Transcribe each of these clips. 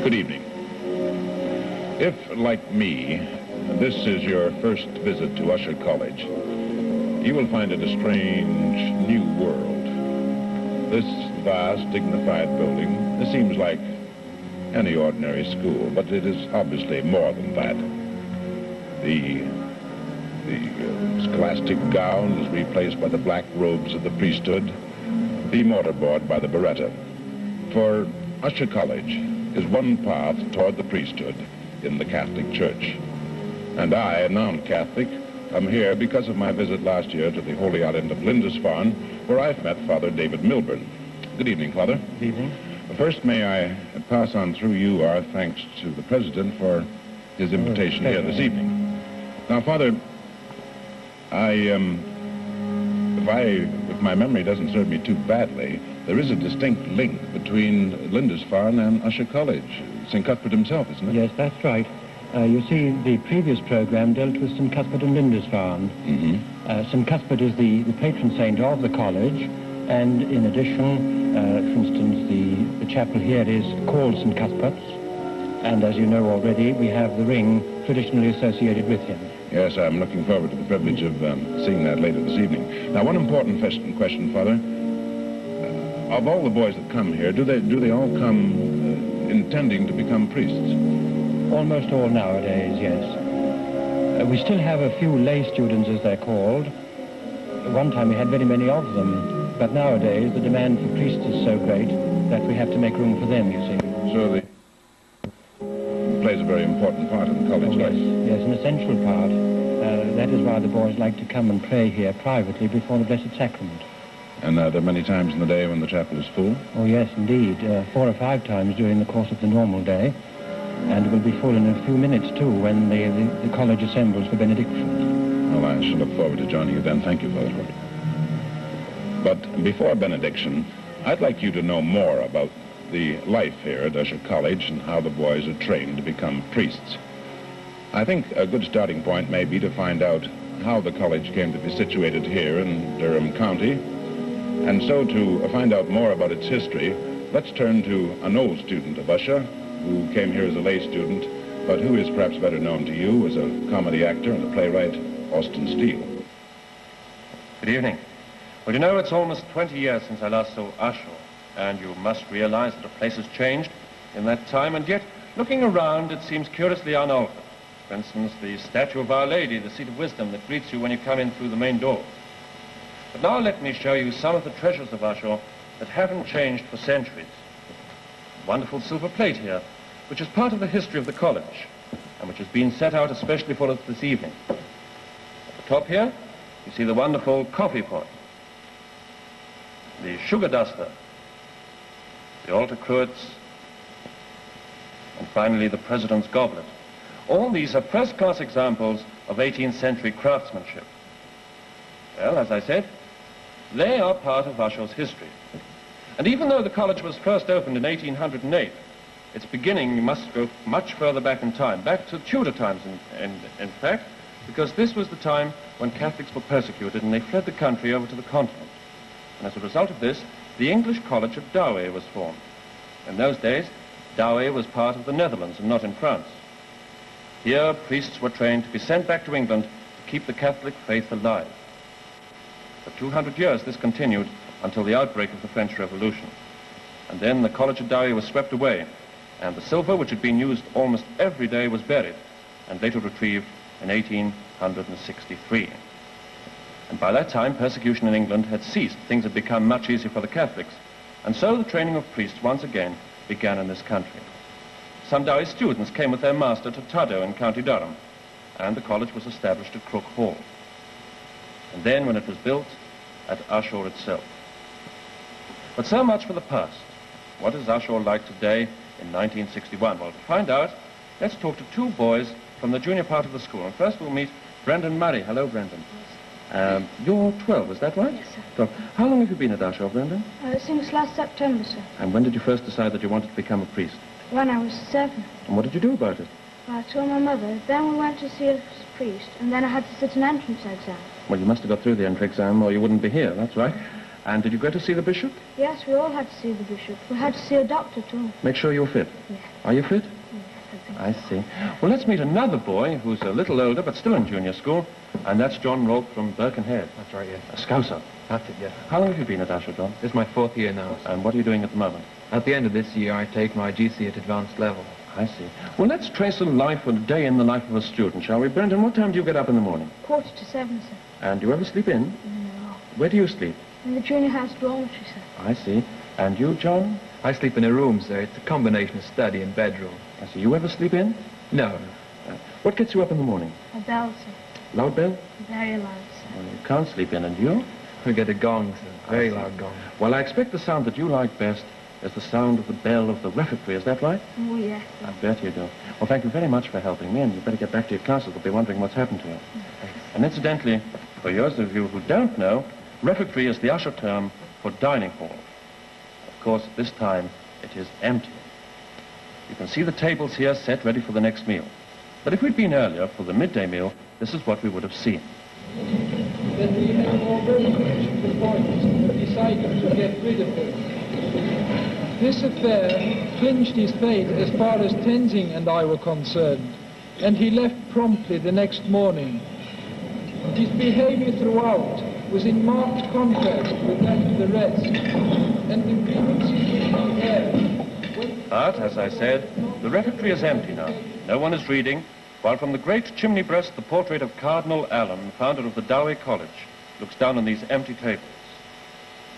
Good evening. If, like me, this is your first visit to Ushaw College, you will find it a strange, new world. This vast, dignified building, seems like any ordinary school, but it is obviously more than that. The scholastic gown is replaced by the black robes of the priesthood, the mortarboard by the biretta. For Ushaw College is one path toward the priesthood in the Catholic Church. And I, a non-Catholic, am here because of my visit last year to the Holy Island of Lindisfarne, where I've met Father David Milburn. Good evening, Father. Good evening. First, may I pass on through you our thanks to the President for his invitation here this evening. Now, Father, if my memory doesn't serve me too badly, there is a distinct link between Lindisfarne and Ushaw College. St. Cuthbert himself, isn't it? Yes, that's right. You see, the previous program dealt with St. Cuthbert and Lindisfarne. St. Cuthbert is the patron saint of the college, and in addition, for instance, the chapel here is called St. Cuthbert's, and as you know already, we have the ring traditionally associated with him. Yes, I'm looking forward to the privilege of seeing that later this evening. Now, one important question, Father. Of all the boys that come here, do they all come intending to become priests? Almost all nowadays, yes. We still have a few lay students, as they're called. At one time we had very many of them, but nowadays the demand for priests is so great that we have to make room for them, you see. So they plays a very important part in the college life. Yes, an essential part. That is why the boys like to come and pray here privately before the Blessed Sacrament. And there are many times in the day when the chapel is full? Oh, yes, indeed. 4 or 5 times during the course of the normal day. And it will be full in a few minutes, too, when the college assembles for benediction. Well, I shall look forward to joining you then. Thank you, Father. But before benediction, I'd like you to know more about the life here at Ushaw College and how the boys are trained to become priests. I think a good starting point may be to find out how the college came to be situated here in Durham County. And so to find out more about its history, let's turn to an old student of Ushaw who came here as a lay student, but who is perhaps better known to you as a comedy actor and a playwright, Austin Steele. Good evening. Well, you know, it's almost 20 years since I last saw Ushaw, and you must realize that a place has changed in that time, and yet, looking around, it seems curiously unaltered. For instance, the statue of Our Lady, the seat of wisdom that greets you when you come in through the main door. But now let me show you some of the treasures of Ushaw that haven't changed for centuries. A wonderful silver plate here, which is part of the history of the college, and which has been set out especially for us this evening. At the top here, you see the wonderful coffee pot, the sugar duster, the altar cruets, and finally the president's goblet. All these are first-class examples of 18th century craftsmanship. Well, as I said, they are part of Ushaw's history. And even though the college was first opened in 1808, its beginning must go much further back in time, back to Tudor times in fact, because this was the time when Catholics were persecuted and they fled the country over to the continent. And as a result of this, the English College of Douay was formed. In those days, Douay was part of the Netherlands and not in France. Here, priests were trained to be sent back to England to keep the Catholic faith alive. For 200 years, this continued until the outbreak of the French Revolution. And then the College of Douay was swept away, and the silver, which had been used almost every day, was buried and later retrieved in 1863. And by that time, persecution in England had ceased. Things had become much easier for the Catholics. And so the training of priests once again began in this country. Some Douay students came with their master to Tudhoe in County Durham, and the college was established at Crook Hall. And then when it was built, at Ushaw itself. But so much for the past. What is Ushaw like today in 1961? Well, to find out, let's talk to 2 boys from the junior part of the school. And first we'll meet Brendan Murray. Hello, Brendan. You're 12, is that right? Yes, sir. 12. How long have you been at Ushaw, Brendan? Since last September, sir. And when did you first decide that you wanted to become a priest? When I was 7. And what did you do about it? I told my mother. Then we went to see a priest, and then I had to sit an entrance exam. Well, you must have got through the entrance exam or you wouldn't be here, that's right. And did you go to see the bishop? Yes, we all had to see the bishop. We had to see a doctor, too. Make sure you're fit. Yes. Are you fit? Yes, I think. I see. Well, let's meet another boy who's a little older, but still in junior school, and that's John Rope from Birkenhead. That's right, yes. A Scouser. That's it, yes. How long have you been at Ushaw, John? This is my 4th year now. And what are you doing at the moment? At the end of this year, I take my GC at advanced level. I see. Well, let's trace a life and a day in the life of a student, shall we? Brendan, what time do you get up in the morning? 6:45, sir. And do you ever sleep in? No. Where do you sleep? In the junior house dormitory, sir. I see. And you, John? I sleep in a room, sir. It's a combination of study and bedroom. I see. You ever sleep in? No. What gets you up in the morning? A bell, sir. Loud bell? Very loud, sir. Well, you can't sleep in, and you? We get a gong, sir. Very loud gong. Well, I expect the sound that you like best is the sound of the bell of the refectory. Is that right? Oh, yes, sir. I bet you do. Well, thank you very much for helping me, and you'd better get back to your classes. They'll be wondering what's happened to you. And incidentally, for those of you who don't know, refectory is the Ushaw term for dining hall. Of course, this time it is empty. You can see the tables here set ready for the next meal. But if we'd been earlier for the midday meal, this is what we would have seen. That we have already reached the point of deciding to get rid of him. This affair clinched his fate as far as Tenzing and I were concerned, and he left promptly the next morning. His behavior throughout was in marked contrast with that of the rest, and the grievances which he had. But, as I said, the refectory is empty now. No one is reading, while from the great chimney breast the portrait of Cardinal Allen, founder of the Dowie College, looks down on these empty tables.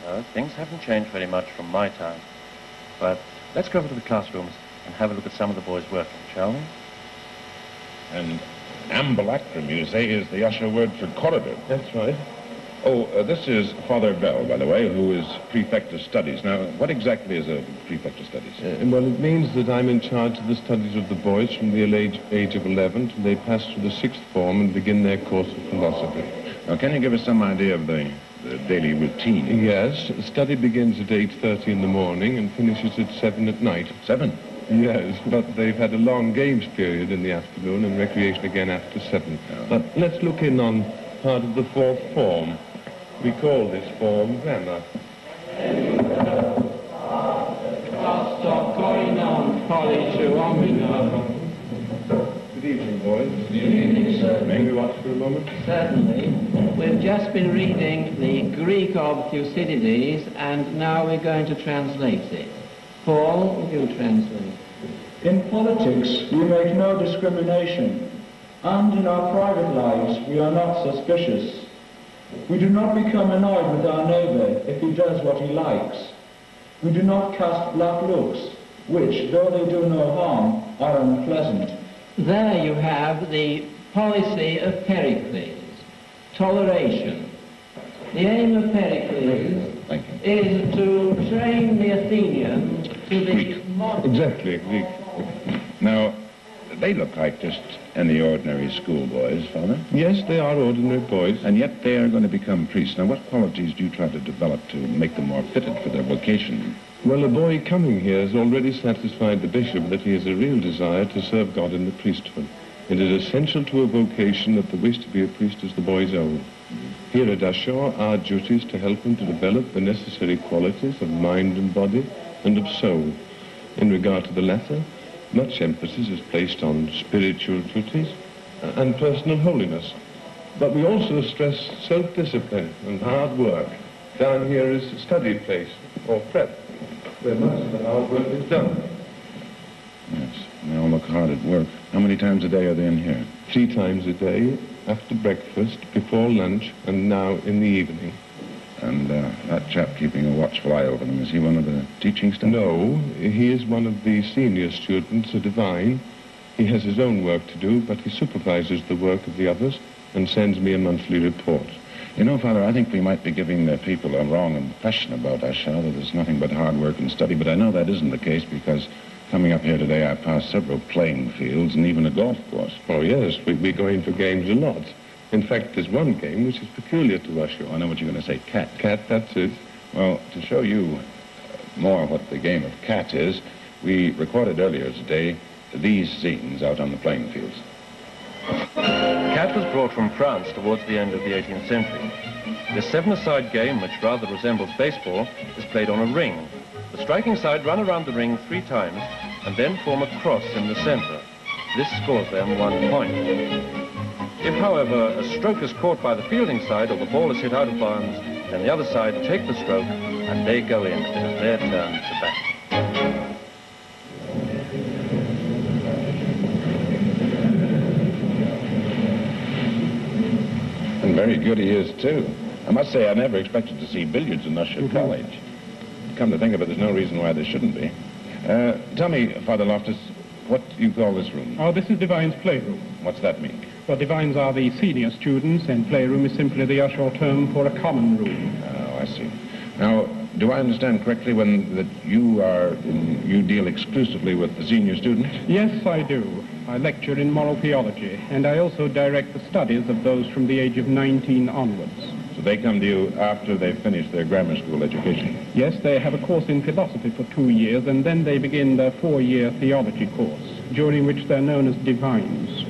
No, things haven't changed very much from my time. But let's go over to the classrooms and have a look at some of the boys working, shall we? And ambulacrum, you say, is the Ushaw word for corridor. That's right. Oh, this is Father Bell, by the way, who is prefect of studies. Now, what exactly is a prefect of studies? Well, it means that I'm in charge of the studies of the boys from the age of 11 till they pass through the 6th form and begin their course of philosophy. Now, can you give us some idea of the daily routine? Yes, study begins at 8:30 in the morning and finishes at 7 at night. 7? Yes, but they've had a long games period in the afternoon and recreation again after 7. But let's look in on part of the 4th form. We call this form grammar. Good evening, boys. Good evening, sir. May we watch for a moment? Certainly. We've just been reading the Greek of Thucydides, and now we're going to translate it. Paul, will you translate? In politics, we make no discrimination, and in our private lives, we are not suspicious. We do not become annoyed with our neighbour if he does what he likes. We do not cast black looks, which, though they do no harm, are unpleasant. There you have the policy of Pericles, toleration. The aim of Pericles is to train the Athenians to the modern... Exactly, Greek. Now, they look like just any ordinary schoolboys, Father. Yes, they are ordinary boys. And yet they are going to become priests. Now, what qualities do you try to develop to make them more fitted for their vocation? Well, a boy coming here has already satisfied the bishop that he has a real desire to serve God in the priesthood. It is essential to a vocation that the wish to be a priest is the boy's own. Here at Ushaw, our duty is to help him to develop the necessary qualities of mind and body and of soul. In regard to the latter, much emphasis is placed on spiritual duties and personal holiness. But we also stress self-discipline and hard work. Down here is a study place, or prep, where much of the hard work is done. Yes, they all look hard at work. How many times a day are they in here? 3 times a day, after breakfast, before lunch, and now in the evening. And that chap keeping a watchful eye over them, is he one of the teaching staff? No, he is one of the senior students, a divine. He has his own work to do, but he supervises the work of the others and sends me a monthly report. You know, Father, I think we might be giving the people a wrong impression about Ushaw, that there's nothing but hard work and study, but I know that isn't the case because coming up here today I passed several playing fields and even a golf course. Oh, yes, we go in for games a lot. In fact, there's one game which is peculiar to Ushaw. I know what you're going to say, cat. Cat, that's it. Well, to show you more what the game of cat is, we recorded earlier today these scenes out on the playing fields. Cat was brought from France towards the end of the 18th century. This seven-a-side game, which rather resembles baseball, is played on a ring. The striking side run around the ring 3 times and then form a cross in the center. This scores them 1 point. If, however, a stroke is caught by the fielding side or the ball is hit out of bounds, then the other side take the stroke and they go in. It is their turn to bat. And very good he is, too. I must say, I never expected to see billiards in Ushaw College. Come to think of it, there's no reason why there shouldn't be. Tell me, Father Loftus, what do you call this room? Oh, this is Divine's playroom. What's that mean? Well, Divines are the senior students, and playroom is simply the Ushaw term for a common room. Oh, I see. Now, do I understand correctly that you deal exclusively with the senior students? Yes, I do. I lecture in moral theology, and I also direct the studies of those from the age of 19 onwards. So they come to you after they've finished their grammar school education? Yes, they have a course in philosophy for 2 years, and then they begin their 4-year theology course, during which they're known as Divines.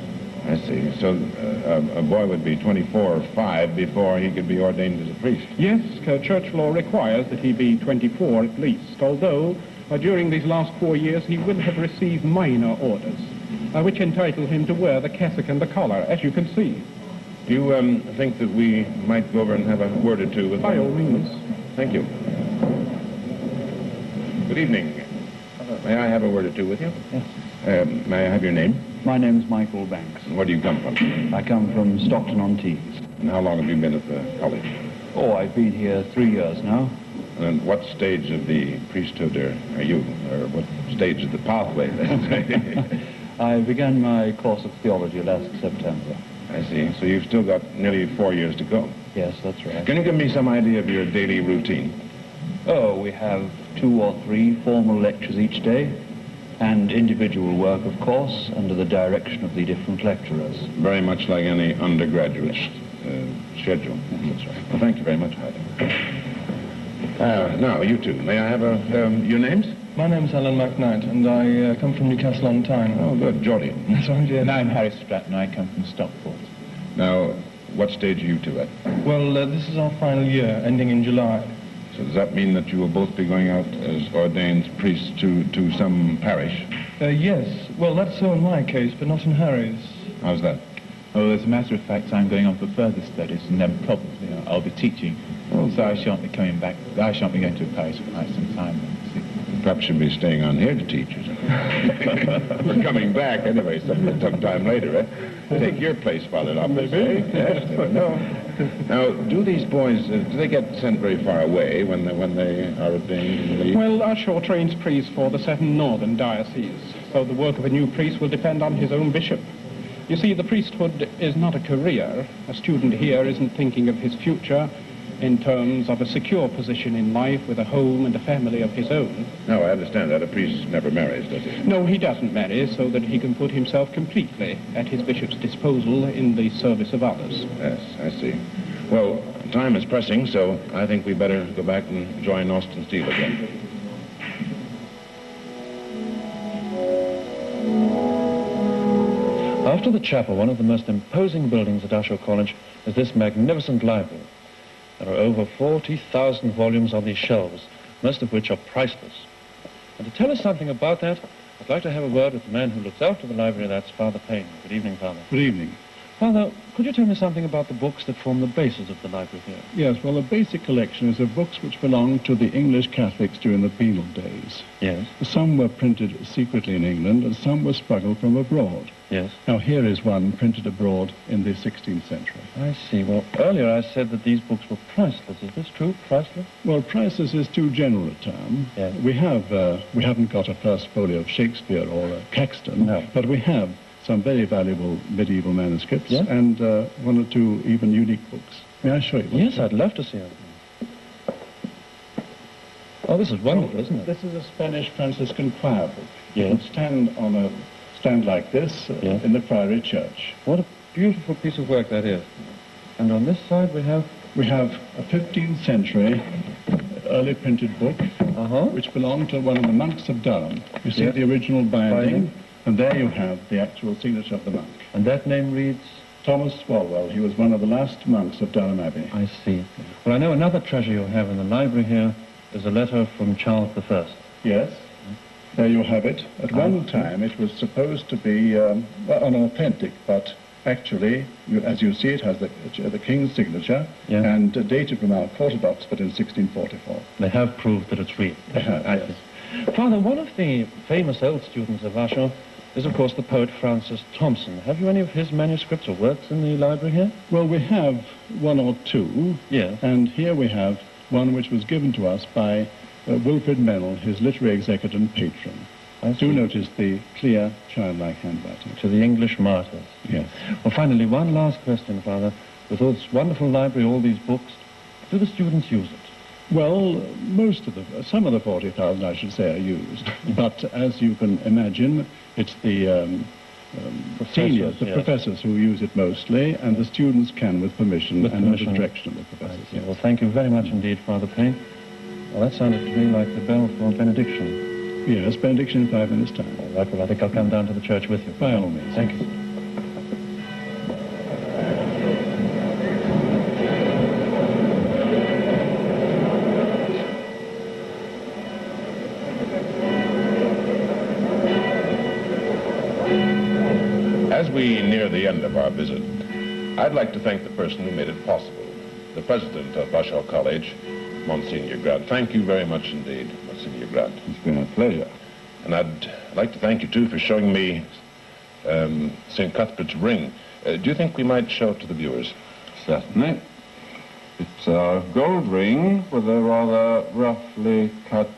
I see. So a boy would be 24 or 5 before he could be ordained as a priest? Yes, church law requires that he be 24 at least, although during these last 4 years he will have received minor orders, which entitle him to wear the cassock and the collar, as you can see. Do you think that we might go over and have a word or two with By all means. Thank you. Good evening. May I have a word or two with you? Yes. May I have your name? My name is Michael Banks. And where do you come from? I come from Stockton-on-Tees. And how long have you been at the college? Oh, I've been here 3 years now. And what stage of the priesthood are you? Or what stage of the pathway, let's say? I began my course of theology last September. I see. So you've still got nearly 4 years to go. Yes, that's right. Can you give me some idea of your daily routine? Oh, we have 2 or 3 formal lectures each day, and individual work, of course, under the direction of the different lecturers. Very much like any undergraduate schedule. That's right. Well, thank you very much, Father. Now, you two, may I have your names? My name's Alan McKnight, and I come from Newcastle on Tyne. Oh, good. Geordie. That's right, yeah. And I'm Harry Stratton. I come from Stockport. Now, what stage are you two at? Well, this is our final year, ending in July. So does that mean that you will both be going out as ordained priests to some parish? Yes. Well, that's so in my case, but not in Harry's. How's that? Oh, as a matter of fact, I'm going on for further studies, and then probably I'll be teaching. Oh, so I shan't be coming back. I shan't be going to a parish for quite some time. Perhaps you'll be staying on here to teach us. We're coming back anyway, sometime later, eh? Take your place, Father Lopez. Maybe. Yes, never know. Now, do these boys, do they get sent very far away when they are ordained and leave? Well, Ushaw trains priests for the 7 northern dioceses, so the work of a new priest will depend on his own bishop. You see, the priesthood is not a career. A student here isn't thinking of his future in terms of a secure position in life with a home and a family of his own. No, I understand that. A priest never marries, does he? No, he doesn't marry, so that he can put himself completely at his bishop's disposal in the service of others. Yes, I see. Well, time is pressing, so I think we better go back and join Austin Steele again. After the chapel, one of the most imposing buildings at Ushaw College is this magnificent library. There are over 40,000 volumes on these shelves, most of which are priceless. And to tell us something about that, I'd like to have a word with the man who looks after the library. That's Father Payne. Good evening, Father. Good evening. Father, could you tell me something about the books that form the basis of the library here? Yes, well, the basic collection is of books which belonged to the English Catholics during the penal days. Yes. Some were printed secretly in England, and some were smuggled from abroad. Yes. Now, here is one printed abroad in the 16th century. I see. Well, earlier I said that these books were priceless. Is this true, priceless? Well, priceless is too general a term. Yes. We haven't got a first folio of Shakespeare or Caxton, no. But we have some very valuable medieval manuscripts, yeah? and 1 or 2 even unique books. May I show you one? Yes, I'd love to see it. Oh, this is wonderful, isn't it? This is a Spanish Franciscan choir book. Yes. You can stand on a stand like this yes. in the priory church. What a beautiful piece of work that is. And on this side we have? We have a 15th century early printed book, which belonged to one of the monks of Durham. You see the original binding, and there you have the actual signature of the monk. And that name reads? Thomas Swalwell. He was one of the last monks of Durham Abbey. I see. Well, I know another treasure you have in the library here is a letter from Charles I. Yes. There you have it. At one time, it was supposed to be unauthentic, but actually, as you see, it has the King's signature and dated from our court of Oxford in 1644. They have proved that it's real. They have, yes. Father, one of the famous old students of Ushaw is, of course, the poet Francis Thompson. Have you any of his manuscripts or works in the library here? Well, we have one or two. Yes. And here we have one which was given to us by Wilfrid Mennell, his literary executor and patron. Do notice the clear, childlike handwriting. To the English martyrs. Yes. Well, finally, one last question, Father. With all this wonderful library, all these books, do the students use it? Well, some of the 40,000, I should say, are used. But as you can imagine, it's the seniors, the professors who use it mostly, and the students can with permission and under the direction of the professors. Yes. Well, thank you very much indeed, Father Payne. Well, that sounded to me like the bell for benediction. Yes, benediction in 5 minutes' time. All right, well, I think I'll come down to the church with you. By all means. Thank you. As we near the end of our visit, I'd like to thank the person who made it possible, the president of Ushaw College, Monsignor Grant. Thank you very much indeed, Monsignor Grant. It's been a pleasure. And I'd like to thank you, too, for showing me St. Cuthbert's ring. Do you think we might show it to the viewers? Certainly. It's a gold ring with a rather roughly cut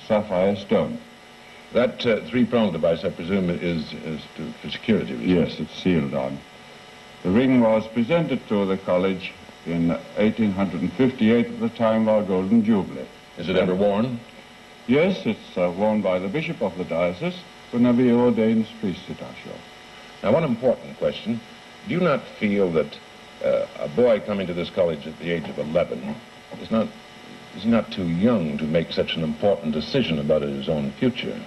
sapphire stone. That three-pronged device, I presume, is for security reasons. Yes, it's sealed on. The ring was presented to the college in 1858 at the time of our Golden Jubilee. Is it ever worn? Yes, it's worn by the bishop of the diocese whenever he ordains priests at Ushaw. Now, one important question. Do you not feel that a boy coming to this college at the age of 11 is not too young to make such an important decision about his own future?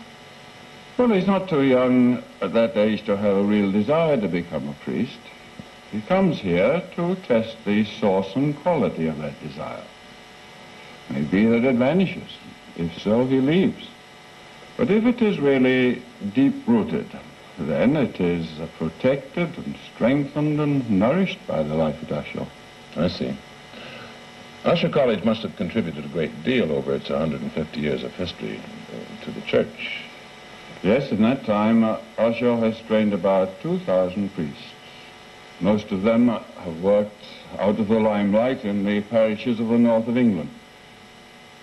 Well, he's not too young at that age to have a real desire to become a priest. He comes here to test the source and quality of that desire. Maybe that it vanishes. If so, he leaves. But if it is really deep-rooted, then it is protected and strengthened and nourished by the life at Ushaw. I see. Ushaw College must have contributed a great deal over its 150 years of history to the church. Yes, in that time, Ushaw has trained about 2,000 priests. Most of them have worked out of the limelight in the parishes of the north of England.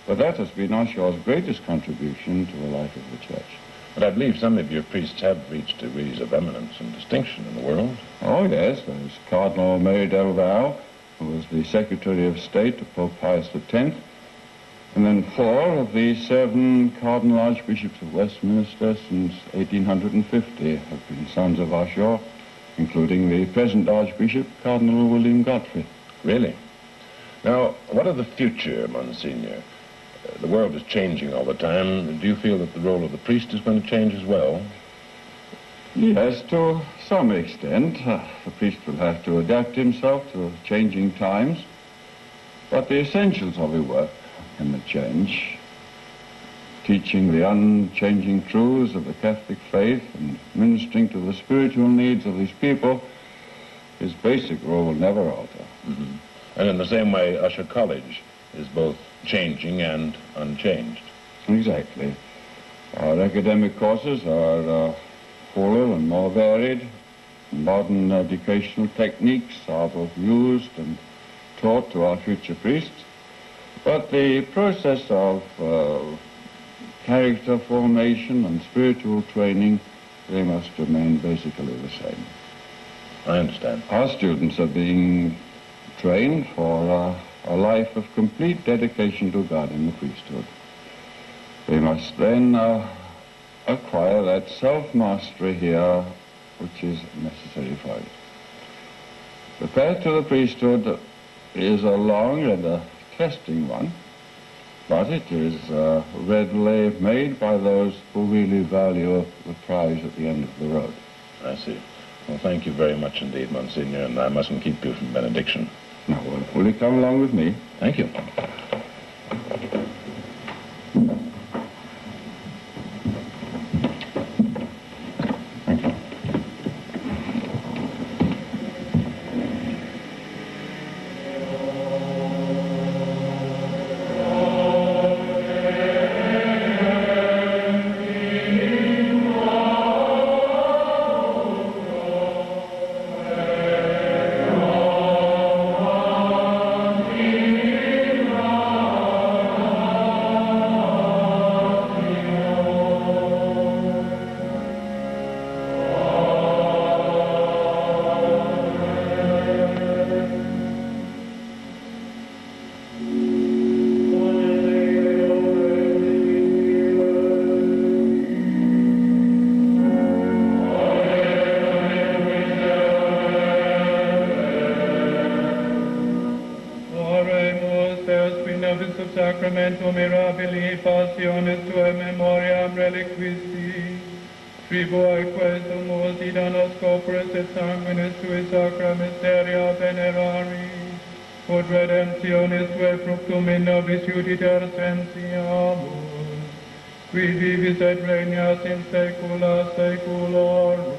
But that has been Ushaw's greatest contribution to the life of the church. But I believe some of your priests have reached degrees of eminence and distinction in the world. Oh, yes. There's Cardinal Mary Delval, who was the Secretary of State to Pope Pius X. And then 4 of the 7 Cardinal Archbishops of Westminster since 1850 have been sons of Ushaw, including the present Archbishop, Cardinal William Godfrey. Really? Now, what of the future, Monsignor? The world is changing all the time. Do you feel that the role of the priest is going to change as well? Yes, to some extent. The priest will have to adapt himself to changing times. But the essentials of his work cannot change. Teaching the unchanging truths of the Catholic faith and ministering to the spiritual needs of his people, his basic role will never alter. Mm-hmm. And in the same way, Ushaw College is both changing and unchanged. Exactly. Our academic courses are fuller and more varied. Modern educational techniques are both used and taught to our future priests. But the process of character formation and spiritual training, they must remain basically the same. I understand. Our students are being trained for a life of complete dedication to God in the priesthood. They must then acquire that self-mastery here which is necessary for it. The path to the priesthood is a long and a testing one, but it is readily made by those who really value the prize at the end of the road. I see. Well, thank you very much indeed, Monsignor, and I mustn't keep you from benediction. Now, will you come along with me? Thank you. Sacramento mirabili passionis tuae memoriam reliquisti, tribuae quesumus idanos corporis et sanguinis tui sacra mysteria venerari, quod redemptionis tuae fructum in nobis iuditer sensiamus, qui vivis et regnas in saecula saeculorum.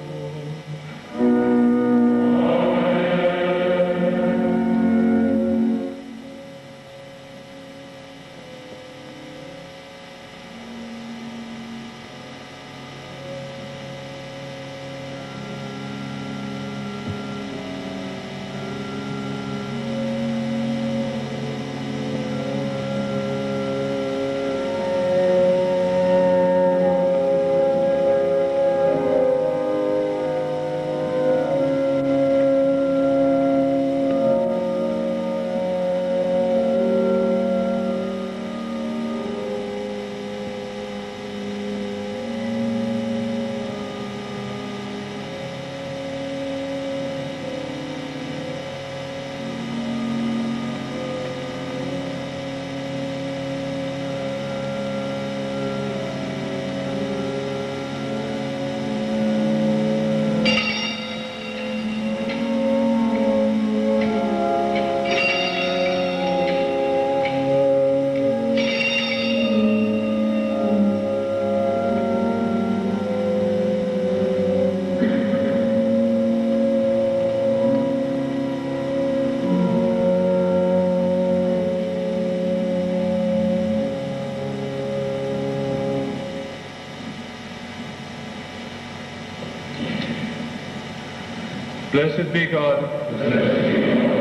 Blessed be God.